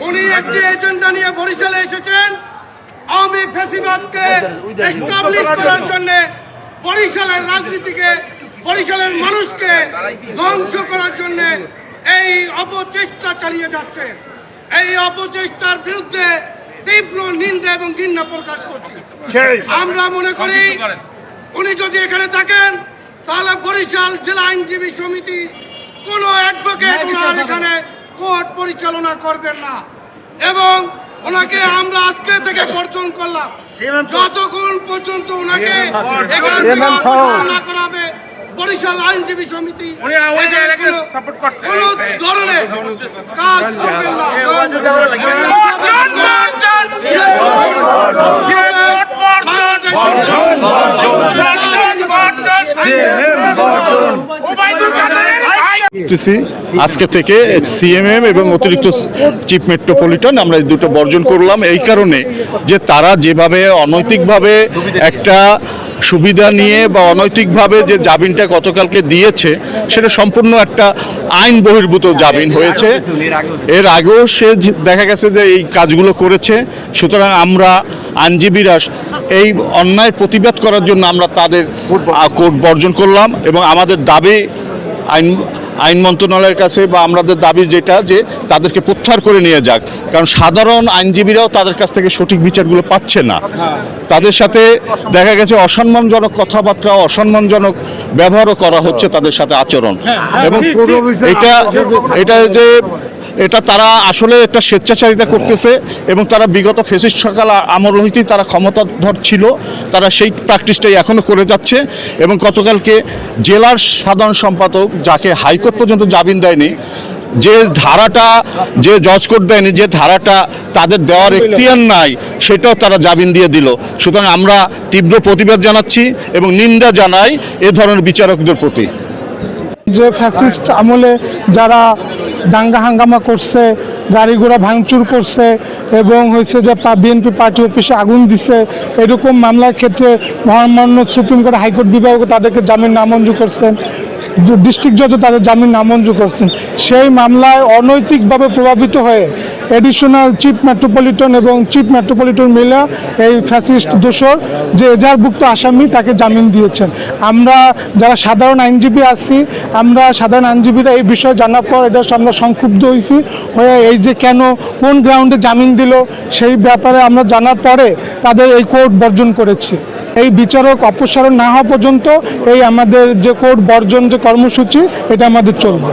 উনি একটি এজেন্ডা নিয়ে বরিশালে এসেছেন আওয়ামী ফ্যাসিবাদকে এস্টাবলিশ করার জন্য, বরিশালের রাজনীতিকে, বরিশালের মানুষকে ধ্বংস করার জন্য এই অপচেষ্টা চালিয়ে যাচ্ছে। এই অপচেষ্টার বিরুদ্ধে তীব্র নিন্দা এবং ঘৃণা প্রকাশ করছি। আমরা মনে করি উনি যদি এখানে থাকেন তাহলে বরিশাল জেলা আইনজীবী সমিতি কোনো অ্যাডভোকেট ওনার এখানে কোর্ট পরিচালনা করবেন না, এবং ওনাকে আমরা আজকে থেকে বর্জন করলাম যতক্ষণ পর্যন্ত ওনাকে এখান থেকে না করাবে বরিশাল আইনজীবী সমিতি কোন ধরনের কাজ করবেন আজকে থেকে সিএমএম এবং অতিরিক্ত চিফ মেট্রোপলিটন আমরা এই দুটো বর্জন করলাম এই কারণে যে তারা যেভাবে অনৈতিকভাবে একটা সুবিধা নিয়ে বা অনৈতিকভাবে যে জামিনটা গতকালকে দিয়েছে সেটা সম্পূর্ণ একটা আইন বহির্ভূত জামিন হয়েছে। এর আগেও সে দেখা গেছে যে এই কাজগুলো করেছে। সুতরাং আমরা আইনজীবীরা এই অন্যায় প্রতিবাদ করার জন্য আমরা তাদের কোর্ট বর্জন করলাম এবং আমাদের দাবি আইন মন্ত্রণালয়ের কাছে বা আমাদের দাবি যেটা যে তাদেরকে প্রত্যাহার করে নিয়ে যাক, কারণ সাধারণ আইনজীবীরাও তাদের কাছ থেকে সঠিক বিচারগুলো পাচ্ছে না। তাদের সাথে দেখা গেছে অসম্মানজনক কথাবার্তা, অসম্মানজনক ব্যবহারও করা হচ্ছে তাদের সাথে আচরণ, এবং এটা তারা আসলে একটা স্বেচ্ছাচারিতা করতেছে এবং তারা বিগত ফ্যাসিস্ট সরকার আমল হইতেই তারা ক্ষমতাধর ছিল, তারা সেই প্র্যাকটিসটাই এখনও করে যাচ্ছে। এবং গতকালকে জেলার সাধারণ সম্পাদক, যাকে হাইকোর্ট পর্যন্ত জামিন দেয়নি, যে ধারাটা যে জজ কোর্ট দেয়নি, যে ধারাটা তাদের দেওয়ার এখতিয়ার নাই, সেটাও তারা জামিন দিয়ে দিল। সুতরাং আমরা তীব্র প্রতিবাদ জানাচ্ছি এবং নিন্দা জানাই এ ধরনের বিচারকদের প্রতি। যে ফ্যাসিস্ট আমলে যারা দাঙ্গা হাঙ্গামা করছে, গাড়ি ঘোড়া ভাঙচুর করছে এবং হয়েছে যে বিএনপি পার্টি অফিসে আগুন দিছে, এরকম মামলার ক্ষেত্রে মহামান্য সুপ্রিম কোর্ট হাইকোর্ট বিভাগও তাদেরকে জামিন নামঞ্জুর করছেন, ডিস্ট্রিক্ট জজও তাদের জামিন নামঞ্জুর করছেন। সেই মামলায় অনৈতিকভাবে প্রভাবিত হয়ে এডিশনাল চিফ মেট্রোপলিটন এবং চিফ মেট্রোপলিটন মিলে এই ফ্যাসিস্ট দোষর যে এজাহারভুক্ত আসামি তাকে জামিন দিয়েছেন। আমরা যারা সাধারণ আইনজীবী আছি, আমরা সাধারণ আইনজীবীরা এই বিষয়ে জানার পর এটা আমরা সংক্ষুব্ধ হয়েছি হয়ে এই যে কেন কোন গ্রাউন্ডে জামিন দিল সেই ব্যাপারে আমরা জানার পরে তাদের এই কোর্ট বর্জন করেছি। এই বিচারক অপসারণ না হওয়া পর্যন্ত এই আমাদের যে কোর্ট বর্জন যে কর্মসূচি এটা আমাদের চলবে।